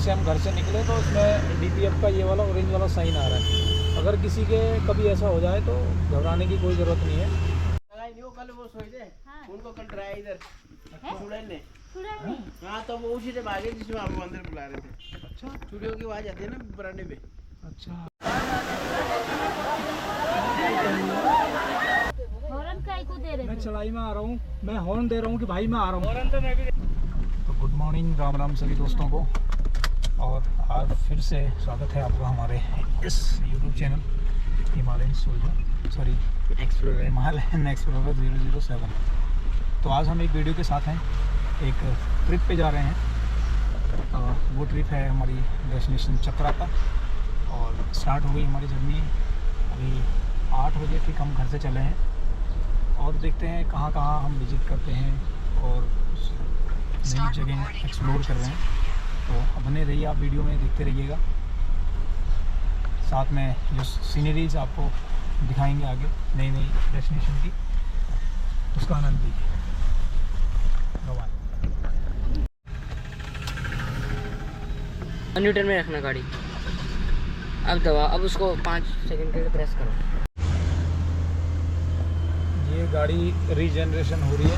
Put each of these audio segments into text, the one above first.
जैसे हम घर से निकले तो उसमें DPF का ये वाला ऑरेंज वाला साइन आ रहा है। अगर किसी के कभी ऐसा हो जाए तो घबराने की कोई ज़रूरत नहीं है। कल वो सोए थे, उनको कल ट्राई इधर चुड़ैल ने। हाँ तो वो उसी से भागे जिसमें आप अंदर बुला रहे थे। अच्छा, चूड़ियों की आवाज आती है ना बरामदे पे। अच्छा, हॉर्न काहे को दे रहे? मैं चढ़ाई में आ रहा हूँ, मैं हॉर्न दे रहा हूँ कि भाई मैं आ रहा हूँ। हॉर्न तो मैं भी। तो गुड मॉर्निंग, राम राम सभी दोस्तों को। और आज फिर से स्वागत है आपका हमारे इस YouTube channel Himalayan soldier, sorry explorer, Himalayan explorer 007। तो आज हम एक वीडियो के साथ हैं, एक ट्रिप पे जा रहे हैं। वो ट्रिप है हमारी डेस्टिनेशन चक्राता और स्टार्ट हो गई हमारी जर्नी। अभी 8 बजे ठीक हम घर से चले हैं और देखते हैं कहाँ कहाँ हम विजिट करते हैं और नई जगह एक्सप्लोर कर रहे हैं। तो बने रहिए, आप वीडियो में देखते रहिएगा। साथ में जो सीनरीज आपको दिखाएंगे आगे नई नई डेस्टिनेशन की, उसका आनंद लीजिए। न्यूटन में रखना गाड़ी। अब दबा, अब उसको 5 सेकंड के लिए प्रेस करो। ये गाड़ी रीजनरेशन हो रही है।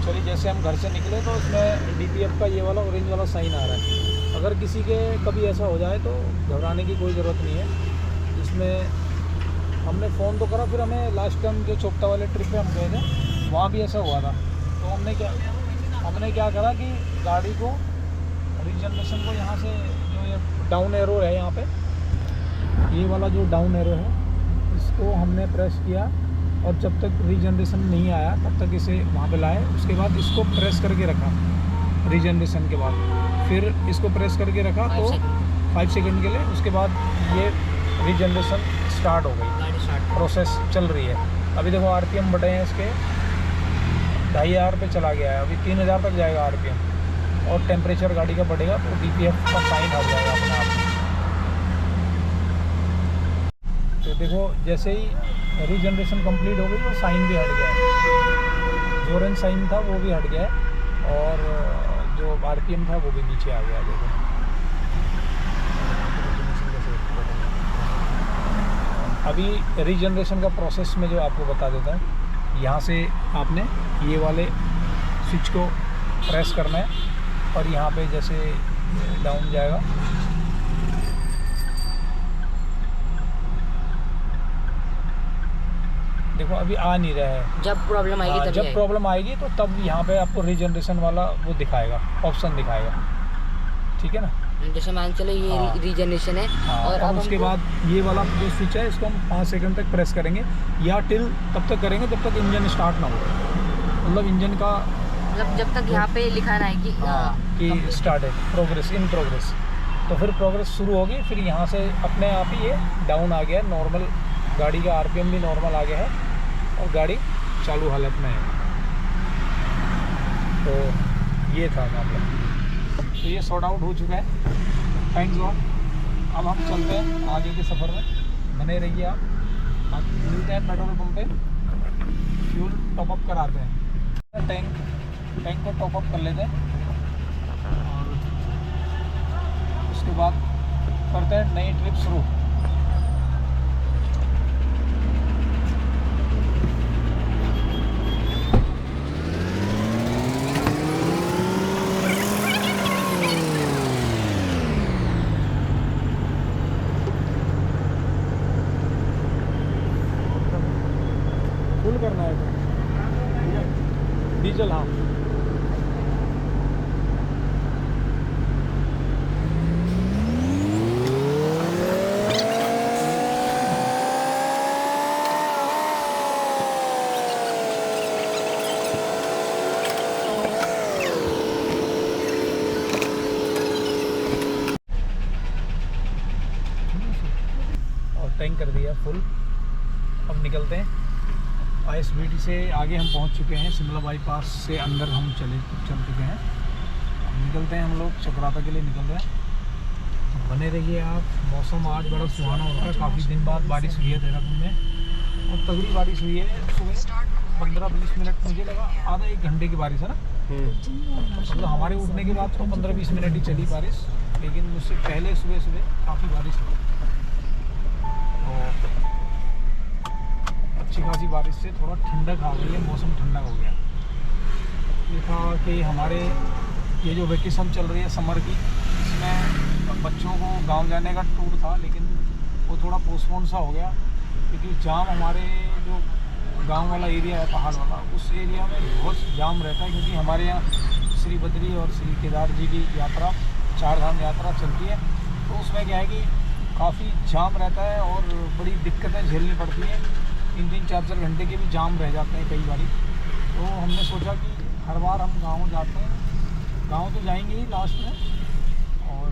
चलिए, जैसे हम घर से निकले तो उसमें DPF का ये वाला ऑरेंज वाला साइन आ रहा है। अगर किसी के कभी ऐसा हो जाए तो घबराने की कोई ज़रूरत नहीं है। इसमें हमने फ़ोन तो करा, फिर हमें लास्ट टाइम जो चोपता वाले ट्रिप पे हम गए थे वहाँ भी ऐसा हुआ था। तो हमने क्या करा कि गाड़ी को रीजनरेशन को यहाँ से जो ये डाउन एरो है, यहाँ पे ये वाला जो डाउन एरो है, इसको हमने प्रेस किया और जब तक रीजनरेशन नहीं आया तब तक इसे वहाँ पे लाए। उसके बाद इसको प्रेस करके रखा रीजनरेशन के बाद, फिर इसको प्रेस करके रखा तो 5 सेकंड के लिए। उसके बाद ये रीजनरेशन स्टार्ट हो गई, प्रोसेस चल रही है। अभी देखो RPM बढ़े हैं इसके, 2500 पे चला गया है। अभी 3000 तक जाएगा RPM और टेम्परेचर गाड़ी का बढ़ेगा तो DPF का साइन हट जाएगा अपने आप। तो देखो जैसे ही रीजनरेशन कंप्लीट हो गई तो साइन भी हट गया है। जो ऑरेंज साइन था वो भी हट गया है और जो RPM था वो भी नीचे आ गया। देखो अभी रीजनरेशन का प्रोसेस में जो आपको बता देता हूँ, यहाँ से आपने ये वाले स्विच को प्रेस करना है और यहाँ पे जैसे डाउन जाएगा, देखो अभी आ नहीं रहा है। जब प्रॉब्लम आएगी तब जब प्रॉब्लम आएगी तो तब यहाँ पे आपको रीजनरेशन वाला वो दिखाएगा, ऑप्शन दिखाएगा। ठीक है ना, जैसे मान चलो ये रीजनरेशन है। और अब उसके बाद ये वाला जो स्विच है इसको हम 5 सेकंड तक प्रेस करेंगे या टिल तब तक करेंगे जब तक इंजन स्टार्ट ना हो। मतलब इंजन का जब तक यहाँ पे लिखा ना है कि स्टार्ट है, प्रोग्रेस, इन प्रोग्रेस। तो फिर प्रोग्रेस शुरू होगी, फिर यहाँ से अपने आप ही ये डाउन आ गया, नॉर्मल गाड़ी का RPM भी नॉर्मल आ गया है और गाड़ी चालू हालत में है। तो ये था मामला। तो ये सॉर्ट आउट हो चुका है, थैंक्स गॉड। अब हम चलते हैं आगे के सफ़र में, बने रहिए आप। मिलते हैं पेट्रोल पंप पे, फ्यूल टॉप अप कराते हैं। टैंक को टॉप अप कर लेते हैं और उसके बाद करते हैं नई ट्रिप शुरू। फुल करना है तो डीजल, हाँ। और टैंक कर दिया फुल। अब निकलते हैं। ISBT से आगे हम पहुंच चुके हैं, शिमला बाईपास से अंदर हम चल चुके हैं। अब निकलते हैं हम लोग, चक्राता के लिए निकल रहे हैं। बने रहिए आप। मौसम आज बड़ा सुहाना होता है, काफ़ी दिन बाद बारिश हुई है देहरादून में और तगड़ी बारिश हुई है। सुबह 15-20 मिनट, मुझे लगा आधा 1 घंटे की बारिश है ना। मतलब हमारे उठने के बाद तो 15-20 मिनट ही चली बारिश लेकिन उससे पहले सुबह सुबह काफ़ी बारिश हुई तो अच्छी खासी बारिश से थोड़ा ठंडक आ गई है, मौसम ठंडा हो गया। ये था कि हमारे ये जो वेकेशन चल रही है समर की, इसमें बच्चों को गांव जाने का टूर था, लेकिन वो थोड़ा पोस्टपोन सा हो गया क्योंकि जाम हमारे जो गांव वाला एरिया है, पहाड़ वाला, उस एरिया में बहुत जाम रहता है क्योंकि हमारे यहाँ श्री बद्री और श्री केदार जी की यात्रा, 4 धाम यात्रा चलती है। तो उसमें क्या है कि काफ़ी जाम रहता है और बड़ी दिक्कतें झेलनी पड़ती हैं। 3-3, 4-4 घंटे के भी जाम रह जाते हैं कई बारी। तो हमने सोचा कि हर बार हम गाँव जाते हैं, गाँव तो जाएंगे ही लास्ट में, और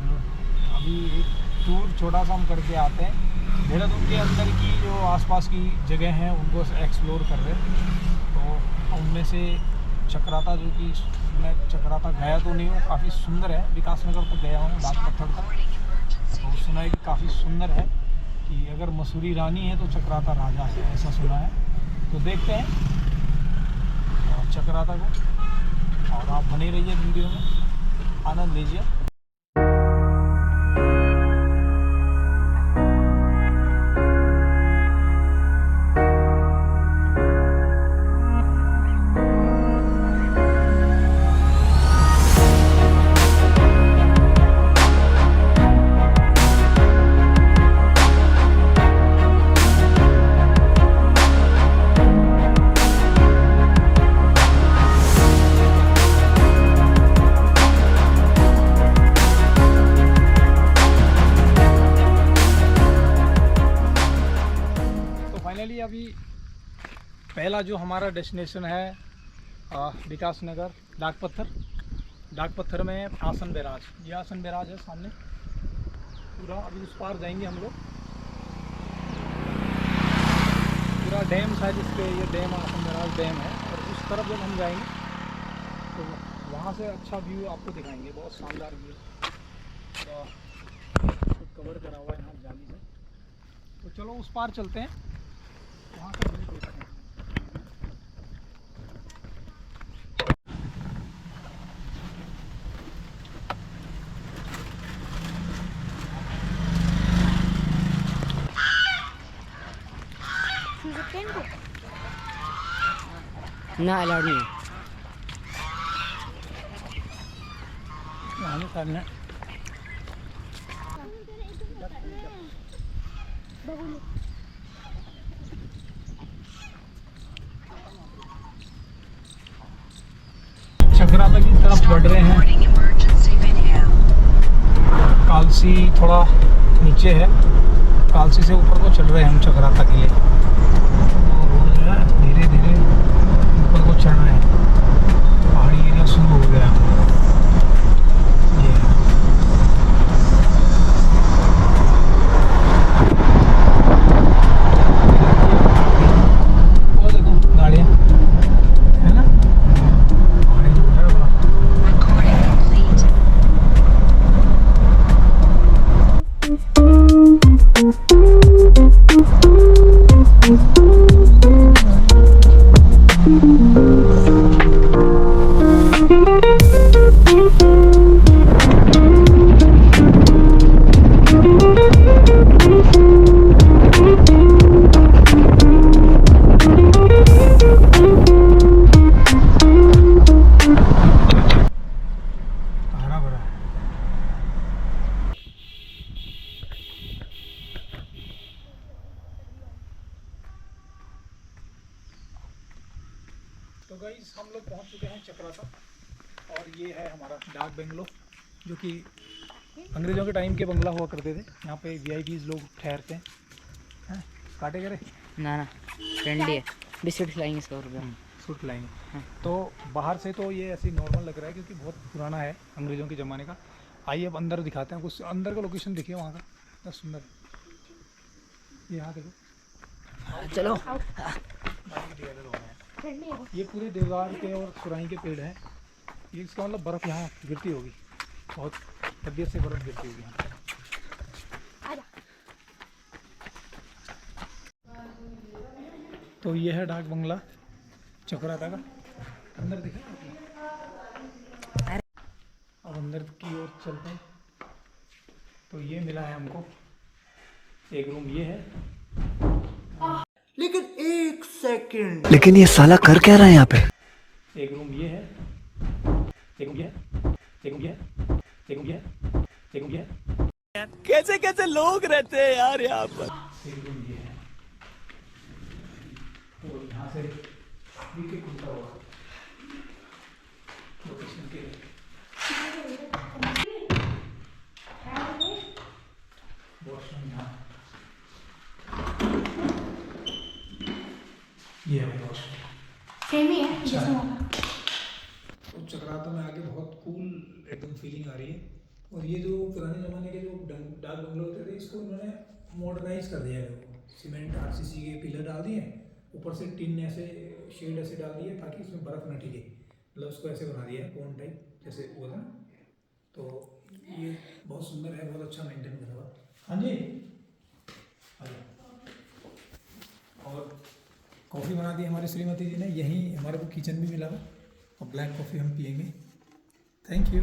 अभी एक टूर छोटा सा हम करके आते हैं। देहरादून के अंदर की जो आसपास की जगह हैं उनको एक्सप्लोर कर रहे हैं। तो उनमें से चक्राता, जो कि मैं चक्राता गया तो नहीं हूँ, काफ़ी सुंदर है। विकासनगर तक गया हूँ, डाक पत्थर तक, तो सुना है कि काफ़ी सुंदर है, कि अगर मसूरी रानी है तो चक्राता राजा है, ऐसा सुना है। तो देखते हैं और चक्राता को, और आप बने रहिए वीडियो में, आनंद लीजिए। फाइनली अभी पहला जो हमारा डेस्टिनेशन है विकासनगर, डाक पत्थर में आसन बैराज, ये आसन बैराज है सामने पूरा। अभी उस पार जाएंगे हम लोग, पूरा डैम शायद इसके, ये डैम आसन बैराज डैम है। और उस तरफ जब हम जाएंगे तो वहाँ से अच्छा व्यू आपको दिखाएंगे, बहुत शानदार व्यू। तो कवर करा हुआ है यहाँ जाली से, तो चलो उस पार चलते हैं, वहाँ का व्यू देखते हैं। ना अलाउड नहीं है। हमें करना चक्राता की तरफ बढ़ रहे हैं। कालसी थोड़ा नीचे है, कालसी से ऊपर को चढ़ रहे हैं हम चक्राता के लिए। धीरे धीरे ऊपर को चढ़ रहे हैं, पहाड़ी एरिया शुरू हो गया। ये वो देखो गाड़ियाँ है ना, पहाड़ी जो है बड़ा। तो गाइस हम लोग पहुंच चुके हैं चक्राता, और ये है हमारा डाक बंगलो, जो कि अंग्रेज़ों के टाइम के बंगला हुआ करते थे। यहाँ पे वीआईपीज़ लोग ठहरते हैं। काटे करे ना ना फ्रेंडली है, बिस्किट खिलाएंगे 100 रुपये। सूट खिलाएंगे। तो बाहर से तो ये ऐसे नॉर्मल लग रहा है क्योंकि बहुत पुराना है, अंग्रेज़ों के ज़माने का। आइए अब अंदर दिखाते हैं कुछ, अंदर का लोकेशन देखिए वहाँ का, इतना सुंदर। ये यहाँ देखो, चलो। ये पूरे देवदार के और सुराही के पेड़ हैं। ये इसका मतलब बर्फ़ यहाँ गिरती होगी, बहुत तबीयत से बर्फ़ गिरती होगी यहाँ। तो ये है डाक बंगला चक्राता का, अंदर दिखा। अब अंदर की ओर चलते हैं। तो ये मिला है हमको, एक रूम ये है। लेकिन एक सेकंड, लेकिन ये साला कर क्या रहा है यहाँ पे? एक रूम ये है, एक रूम ये है, एक रूम ये है, एक रूम ये है, एक रूम ये है। कैसे कैसे लोग रहते हैं यार यहाँ पर। एक रूम ये है, तो यहाँ से नीचे खुलता होगा लोकेशन के लिए। वॉशरूम यहाँ, ये है वॉशरूम। सेम ही है जैसे वहाँ का। तो चक्राता में आके बहुत कूल एकदम फीलिंग आ रही है। और ये जो पुराने ज़माने के जो डाक बंगलो होते थे, इसको उन्होंने मॉडर्नाइज कर दिया है। सीमेंट आरसीसी के पिलर डाल दिए, ऊपर से टिन ऐसे शेड ऐसे डाल दिए ताकि इसमें बर्फ़ न टिके, मतलब उसको ऐसे बना दिया है कोन टाइप जैसे हुआ था। तो ये बहुत सुंदर है, बहुत अच्छा मेंटेन करा हुआ। हाँ जी, और कॉफ़ी बना दी हमारी श्रीमती जी ने, यहीं हमारे को किचन भी मिला हुआ, और ब्लैक कॉफ़ी हम पियेंगे। Thank you.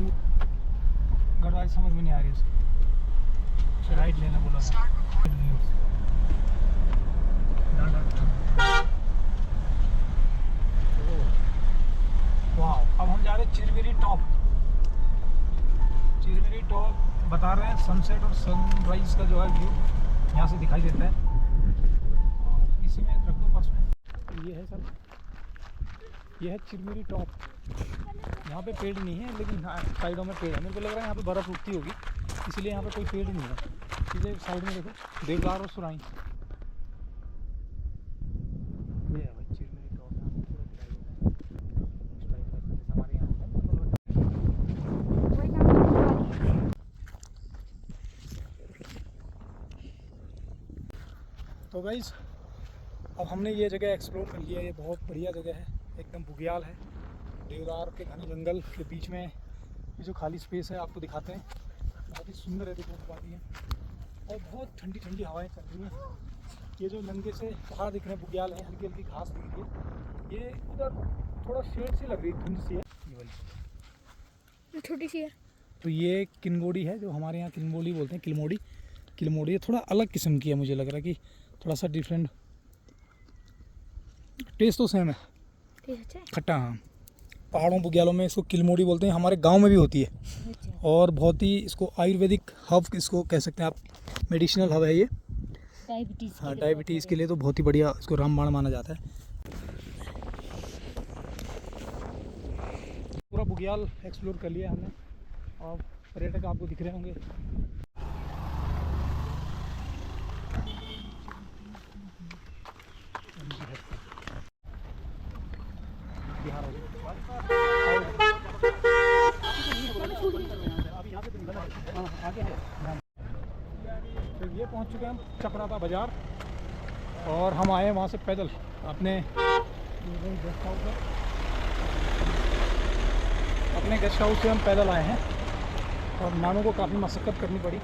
गड़वाई समझ में नहीं आ रही उसको, राइट लेना बोला है। वाह, अब हम जा रहे हैं चिरमिरी टॉप। चिरमिरी टॉप बता रहे हैं, सनसेट और सनराइज का जो है व्यू यहाँ से दिखाई देता है। इसी में रख दो पर्स में। ये है सर, ये है चिरमिरी टॉप। यहाँ पे पेड़ नहीं है, लेकिन हाँ साइडों में पेड़ है। मेरे को लग रहा है यहाँ पे बर्फ़ रुकती होगी, इसलिए यहाँ पे कोई पेड़ नहीं है। सीधे साइड में देखो, देवदार और सुराई। ये है भाई चिरमिरी टॉप, यहाँ पे पूरा दिखाई देता है इस टाइप का, जैसे हमारे यहाँ होता है ना। तो गाइस, अब हमने ये जगह एक्सप्लोर कर लिया। ये बहुत बढ़िया जगह है, एकदम बुग्याल है, देवदार के घने जंगल के बीच में ये जो खाली स्पेस है आपको दिखाते हैं। बहुत ही सुंदर है, देखो पाती है, और बहुत ठंडी ठंडी हवाएं चल रही हैं। ये जो नंगे से पहाड़ दिख रहे हैं, बुग्याल है, हल्की हल्की घास दिख रही है। ये उधर थोड़ा शेड सी लग रही है, धुंध सी है ये वाली, छोटी सी है। तो ये किनगोड़ी है, जो हमारे यहाँ किनबोली बोलते हैं, किलमोड़ी। किलमोड़ी ये थोड़ा अलग किस्म की है, मुझे लग रहा है कि थोड़ा सा डिफरेंट। टेस्ट तो सेम है, खट्टा। हाँ, पहाड़ों बुग्यालों में इसको किलमोड़ी बोलते हैं, हमारे गांव में भी होती है। और बहुत ही इसको आयुर्वेदिक हब इसको कह सकते हैं आप, मेडिसिनल हब है ये। डायबिटीज़, हाँ, डायबिटीज़ के लिए तो बहुत ही बढ़िया इसको रामबाण माना जाता है। पूरा बुग्याल एक्सप्लोर कर लिया हमने, और पर्यटक आपको दिख रहे होंगे। तो ये पहुंच चुके हैं हम चक्राता बाज़ार, और हम आए वहाँ से पैदल अपने गेस्ट हाउस से। अपने गेस्ट हाउस से हम पैदल आए हैं, और मानो को काफ़ी मशक्क़त करनी पड़ी।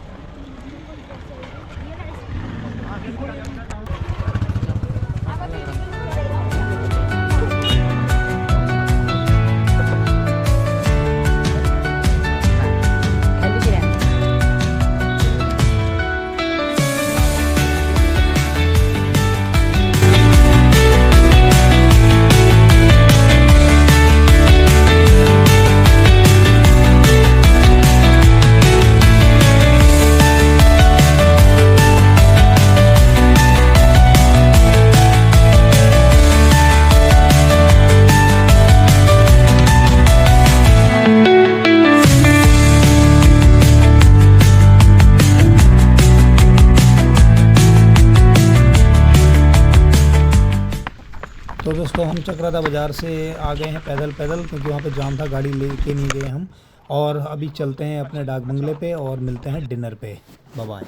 तो दोस्तों, हम चक्राता बाज़ार से आ गए हैं पैदल, क्योंकि वहाँ पे जाम था, गाड़ी लेके नहीं गए हम। और अभी चलते हैं अपने डाक बंगले पे और मिलते हैं डिनर पे। Bye bye.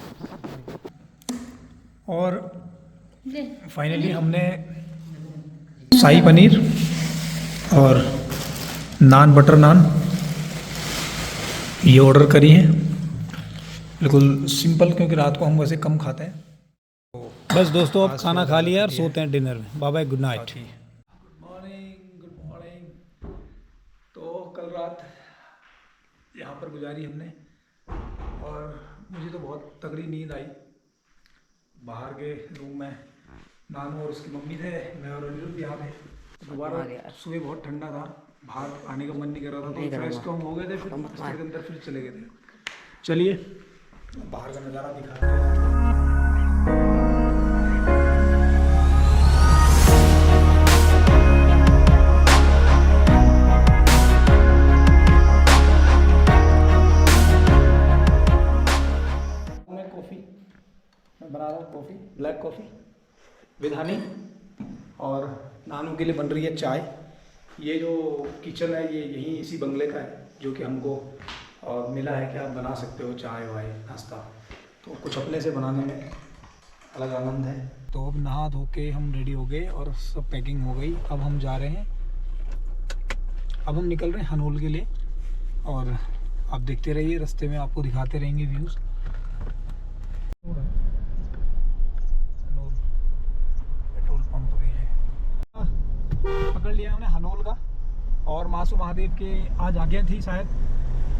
और फाइनली हमने शाही पनीर और नान, बटर नान ये ऑर्डर करी हैं, बिल्कुल सिंपल, क्योंकि रात को हम वैसे कम खाते हैं। बस दोस्तों, अब खाना खा लिया और सोते हैं डिनर में। Bye bye, good night. Good morning. तो कल रात यहाँ पर गुजारी हमने, और मुझे तो बहुत तगड़ी नींद आई। बाहर के रूम में नानू और उसकी मम्मी थे, मैं और अनिरुद्ध यहाँ थे। दोबारा सुबह बहुत ठंडा था, बाहर आने का मन नहीं कर रहा था, तो फ्रेश तो हम हो गए थे, फिर हॉस्टल के अंदर फिर चले गए थे। चलिए बाहर का नज़ारा दिखाते हैं। बना रहा हूँ coffee, black coffee with Honey, और नानू के लिए बन रही है चाय। ये जो किचन है ये यहीं इसी बंगले का है, जो कि हमको मिला है कि आप बना सकते हो चाय वाय नाश्ता, तो कुछ अपने से बनाने में अलग आनंद है। तो अब नहा धो के हम रेडी हो गए और सब पैकिंग हो गई। अब हम जा रहे हैं, अब हम निकल रहे हैं हनोल के लिए, और आप देखते रहिए, रास्ते में आपको दिखाते रहेंगे व्यूज़। पकड़ लिया हमने हनोल का, और मासू महादेव के आज आज्ञा थी शायद,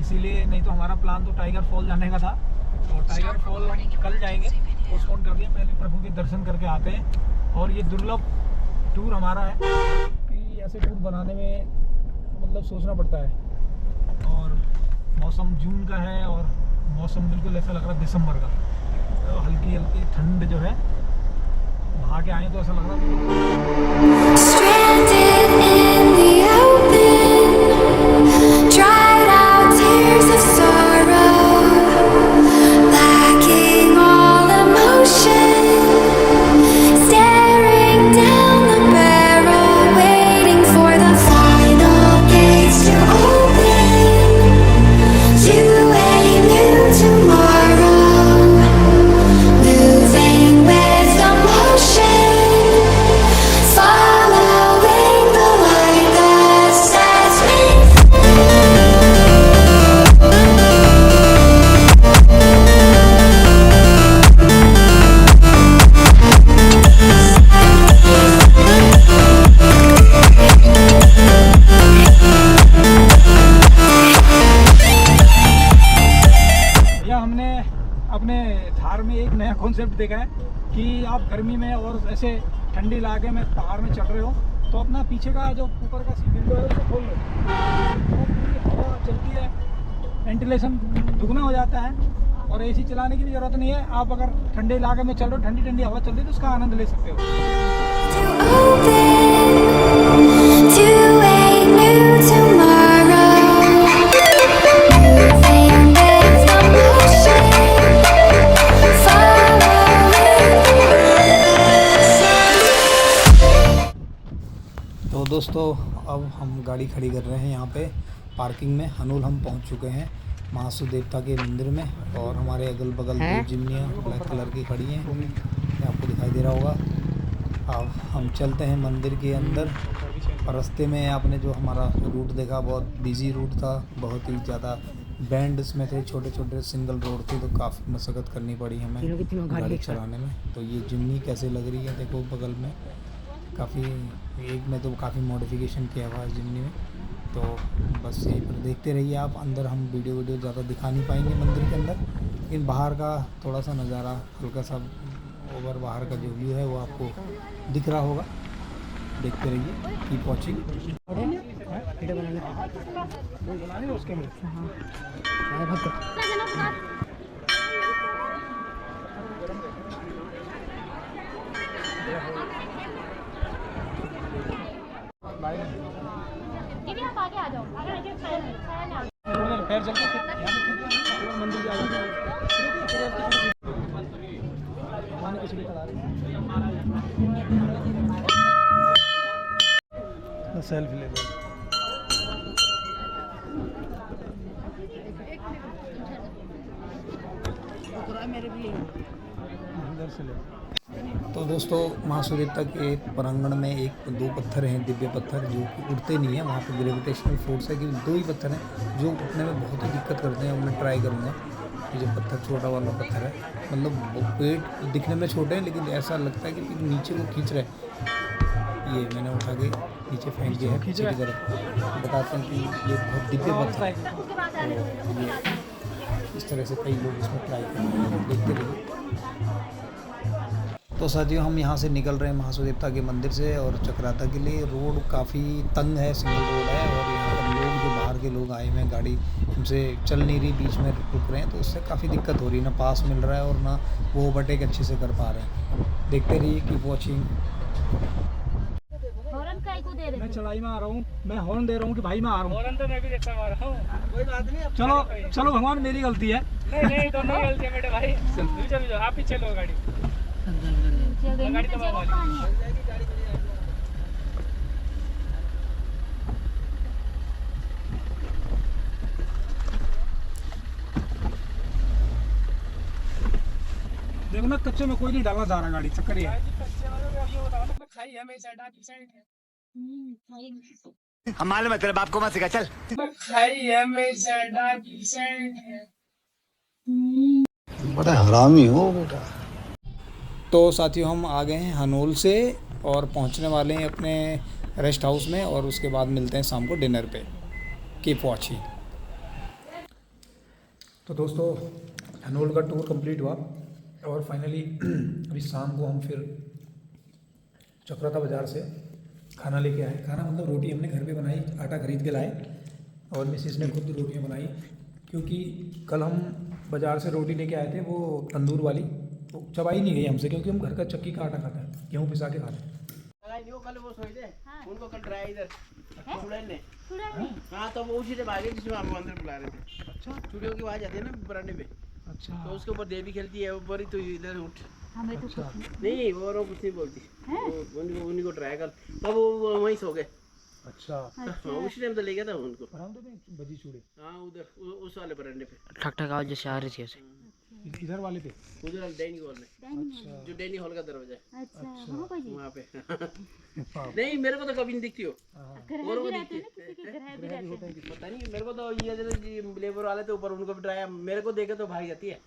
इसीलिए, नहीं तो हमारा प्लान तो टाइगर फॉल जाने का था, और टाइगर फॉल कल जाएंगे, पोस्टपोन कर दिया। पहले प्रभु के दर्शन करके आते हैं। और ये दुर्लभ टूर हमारा है कि ऐसे टूर बनाने में मतलब सोचना पड़ता है, और मौसम जून का है और मौसम बिल्कुल ऐसा लग रहा है दिसंबर का, तो हल्की हल्की ठंड जो है, वहाँ के आए तो ऐसा लग रहा है। कॉन्सेप्ट देखा है कि आप गर्मी में और ऐसे ठंडी इलाके में पहाड़ में चढ़ रहे हो, तो अपना पीछे का जो ऊपर का विंडो है उसको खोल लो, तो पूरी हवा चलती है, वेंटिलेशन दुगना हो जाता है, और एसी चलाने की भी ज़रूरत नहीं है। आप अगर ठंडे इलाके में चल रहे हो, ठंडी ठंडी हवा चल रही है, तो उसका आनंद ले सकते हो। तो दोस्तों अब हम गाड़ी खड़ी कर रहे हैं यहाँ पे पार्किंग में। हनोल हम पहुँच चुके हैं महासू देवता के मंदिर में, और हमारे अगल बगल दो जिम्नियाँ ब्लैक कलर की खड़ी हैं, ये आपको दिखाई दे रहा होगा। अब हम चलते हैं मंदिर के अंदर, और रास्ते में आपने जो हमारा रूट देखा, बहुत बिजी रूट था, बहुत ही ज़्यादा बैंड इसमें थे, छोटे छोटे सिंगल रोड थे, तो काफ़ी मशक्क़त करनी पड़ी हमें गाड़ी चलाने में। तो ये जिम्नी कैसे लग रही है देखो, बगल में काफ़ी, एक में तो काफ़ी मॉडिफिकेशन किया हुआ है जिम्नी में। तो बस यही पर देखते रहिए आप। अंदर हम वीडियो ज़्यादा दिखा नहीं पाएंगे मंदिर के अंदर, लेकिन बाहर का थोड़ा सा नज़ारा, हल्का सा ओवर बाहर का जो व्यू है वो आपको दिख रहा होगा। देखते रहिए, कीप वॉचिंग। वीडियो बनाने उसके में आप आगे आ जाओ, अगर ऐसे पैर चलते मंदिर जा सेल्फी ले लो। अंदर से ले। तो दोस्तों महासू देवता के प्रांगण में एक दो पत्थर हैं, दिव्य पत्थर, जो कि उड़ते नहीं हैं। वहाँ पे ग्रेविटेशनल फोर्स है कि दो ही पत्थर हैं जो उठने में बहुत ही दिक्कत करते हैं। मैं ट्राई करूँगा। ये जो पत्थर छोटा वाला पत्थर है, मतलब पेट दिखने में छोटे हैं, लेकिन ऐसा लगता है कि नीचे को खींच रहे हैं। ये मैंने उठा के नीचे फेंक दिया है पीछे की तरफ। बताते हैं कि ये बहुत दिव्य पत्थर है। तो ये इस तरह से कई लोग इसमें ट्राई कर रहे हैं, देखते रहिए। तो साथियों हम यहाँ से निकल रहे हैं महासूर देवता के मंदिर से और चक्राता के लिए। रोड काफ़ी तंग है, सिंगल रोड है और यहाँ पर लोग जो बाहर के लोग आए हुए हैं, गाड़ी उनसे चल नहीं रही, बीच में रुक रहे हैं, तो उससे काफ़ी दिक्कत हो रही है। ना पास मिल रहा है और ना वो ओवरटेक अच्छे से कर पा रहे हैं। देखते रहिए, कीप वॉचिंग। मैं चढ़ाई में आ रहा हूँ, मैं हॉर्न दे रहा हूँ कि भाई मैं आ रहा हूँ। हॉर्न तो मैं भी देखता मार रहा हूँ। कोई बात नहीं, चलो चलो भगवान, मेरी गलती है। नहीं दोनों की गलती है मेरे भाई। चलो आप पीछे लो गाड़ी। गाड़ी तो देखो ना, कच्चे में कोई नहीं डालना जा रहा गाड़ी, चक्कर ये है। हम मालूम है तेरे बाप को मत सिखा, चल। बड़ा हरामी हो बेटा। तो साथियों हम आ गए हैं हनोल से और पहुंचने वाले हैं अपने रेस्ट हाउस में, और उसके बाद मिलते हैं शाम को डिनर पे। Keep watching. तो दोस्तों हनोल का टूर कंप्लीट हुआ और फाइनली अभी शाम को हम फिर चक्राता बाज़ार से खाना लेके आए। खाना मतलब रोटी हमने घर पे बनाई, आटा खरीद के लाए और मिसेस ने खुद रोटियां बनाई, क्योंकि कल हम बाज़ार से रोटी लेके आए थे वो तंदूर वाली, तो चबाई नहीं गई हमसे, क्योंकि हम घर का चक्की का आटा खाते हैं, गेहूँ पिसा के खाते हैं। कल वो सोए थे, उनको कल ड्राई इधर सुड़ैल हाँ, तो वो उसी से भागे जिसमें हम अंदर बुला रहे थे। अच्छा, चूड़ियों की आवाज आती है ना बरांडे पे। अच्छा, तो उसके ऊपर देवी खेलती है, वो बड़ी तो इधर उठ। हमें तो नहीं, वो कुछ नहीं बोलती, उन्हीं को ट्राई कर, तब वो वहीं सो गए। अच्छा, उसी टाइम तो ले गया था उनको बजी चूड़े। हाँ, उधर उस वाले बरांडे पे ठक ठक आवाज जैसे आ रही थी ऐसे। इधर वाले पे, उधर डाइनिंग हॉल में। अच्छा, जो डाइनिंग हॉल का दरवाजा है। अच्छा, वहाँ पे। नहीं, मेरे को तो कभी नहीं दिखती हो, और वो दिखती है पता नहीं मेरे को तो। ये लेबर वाले तो ऊपर, उनको भी ड्राई, मेरे को देखे तो भाग जाती है।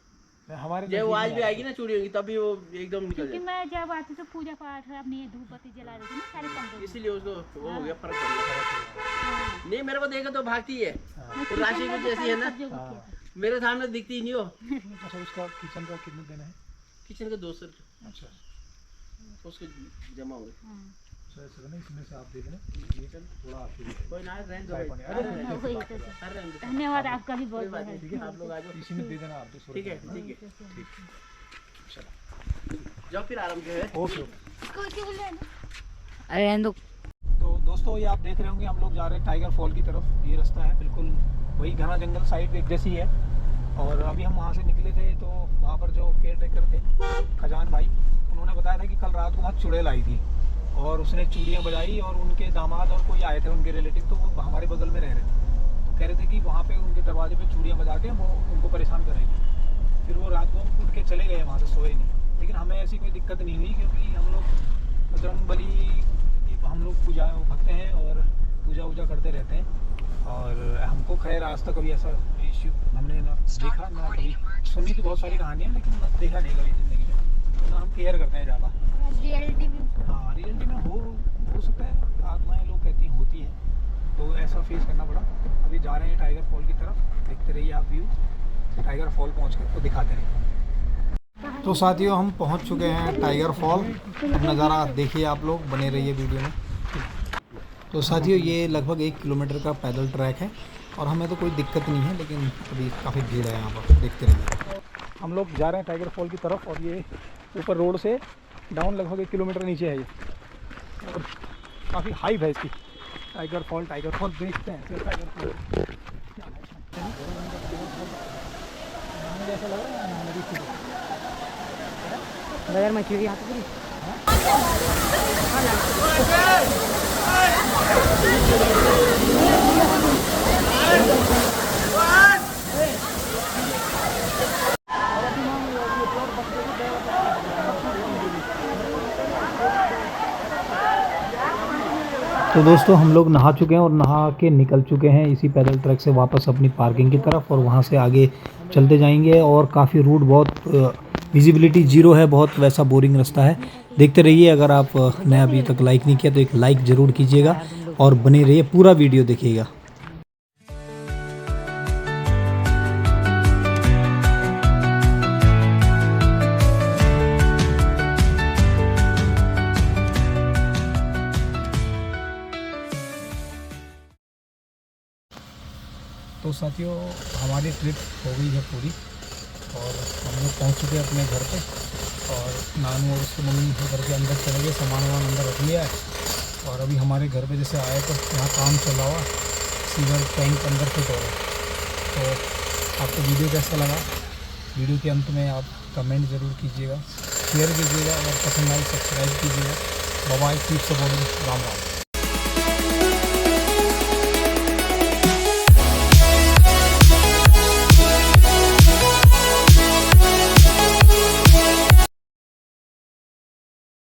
हमारे जब वो आज भी आएगी ना चूड़ियों की, तभी वो एकदम निकल जाएगी। मैं जब आती तो पूजा पाठ अपनी धूप बत्ती जला रही थी ना सारे पंखे, इसीलिए उसको वो हो गया, फर्क पड़ गया। नहीं, मेरे को देखे तो भागती है, राशि कुछ ऐसी है ना, मेरे सामने दिखती ही नहीं हो। अच्छा, उसका किचन का कितने देना है? किचन का 200 रुपये। अच्छा, उसको जमा होंगे। इसमें से आप दे देना, ये थोड़ा आपके लिए कोई ना, धन्यवाद आपका भी बहुत बहुत। ठीक है, आप लोग आ जाओ, इसी में दे देना आप तो। ठीक है ठीक है, जाओ फिर आराम से। ओके। अरे रहने दो। तो दोस्तों ये आप देख रहे होंगे, हम लोग जा रहे हैं टाइगर फॉल की तरफ। ये रास्ता है बिल्कुल वही घना जंगल साइड एक जैसी है, और अभी हम वहाँ से निकले थे तो वहाँ पर जो केयर टेकर थे खजान भाई, उन्होंने बताया था कि कल रात को वहाँ चुड़ैल आई थी और उसने चूड़ियाँ बजाई, और उनके दामाद और कोई आए थे उनके रिलेटिव, तो वो हमारे बगल में रह रहे थे, तो कह रहे थे कि वहाँ पे उनके दरवाजे पे चूड़ियाँ बजा के वो उनको परेशान करेंगे। फिर वो रात को उठ के चले गए, वहाँ से सोए नहीं। लेकिन हमें ऐसी कोई दिक्कत नहीं हुई, क्योंकि हम लोग बजरंगबली हम लोग पूजा भक्त हैं और पूजा वूजा करते रहते हैं, और हमको खैर आज तक कभी ऐसा इश्यू हमने ना देखा, ना कभी सुनी थी बहुत सारी कहानियाँ, लेकिन ना देखा नहीं कभी ज़िंदगी में। ना हम केयर करते हैं ज़्यादा। हाँ, रियलिटी में हो सकता है, आत्माएं लोग कहती हैं होती हैं, तो ऐसा फेस करना पड़ा। अभी जा रहे हैं टाइगर फॉल की तरफ, देखते रहिए आप व्यू। टाइगर फॉल पहुँच कर तो दिखाते रहिए। तो साथियों हम पहुँच चुके हैं टाइगर फॉल, नज़ारा देखिए आप लोग, बने रहिए वीडियो में। तो साथियों ये लगभग 1 किलोमीटर का पैदल ट्रैक है और हमें तो कोई दिक्कत नहीं है, लेकिन अभी काफ़ी भीड़ है यहाँ पर, देखते रहिए। हम लोग जा रहे हैं टाइगर फॉल की तरफ, और ये ऊपर रोड से डाउन लगभग 1 किलोमीटर नीचे है ये, और काफ़ी हाइट है इसकी। टाइगर फॉल देखते हैं फिर टाइगर फॉल जैसा लग रहा है बाजार में चूड़ी हाथ पूरी। तो दोस्तों हम लोग नहा चुके हैं और नहा के निकल चुके हैं इसी पैदल ट्रैक से वापस अपनी पार्किंग की तरफ, और वहां से आगे चलते जाएंगे। और काफ़ी रूट बहुत विजिबिलिटी जीरो है, बहुत वैसा बोरिंग रास्ता है। देखते रहिए। अगर आपने अभी तक लाइक नहीं किया तो एक लाइक ज़रूर कीजिएगा और बने रहिए, पूरा वीडियो देखिएगा। तो साथियों हमारी ट्रिप हो गई है पूरी और हम लोग पहुँच चुके हैं अपने घर पे और नानू और उसकी मम्मी घर के अंदर चले गए, सामान वामान अंदर रख लिया है और अभी हमारे घर पे जैसे आए तो यहाँ काम चल रहा हुआ, सीवर टैंक अंदर फिट हो रहा है। तो आपको वीडियो कैसा लगा, वीडियो के अंत में आप कमेंट ज़रूर कीजिएगा, शेयर कीजिएगा, अगर पसंद आए सब्सक्राइब कीजिएगा। Bye bye, keep supporting, Ram Ram.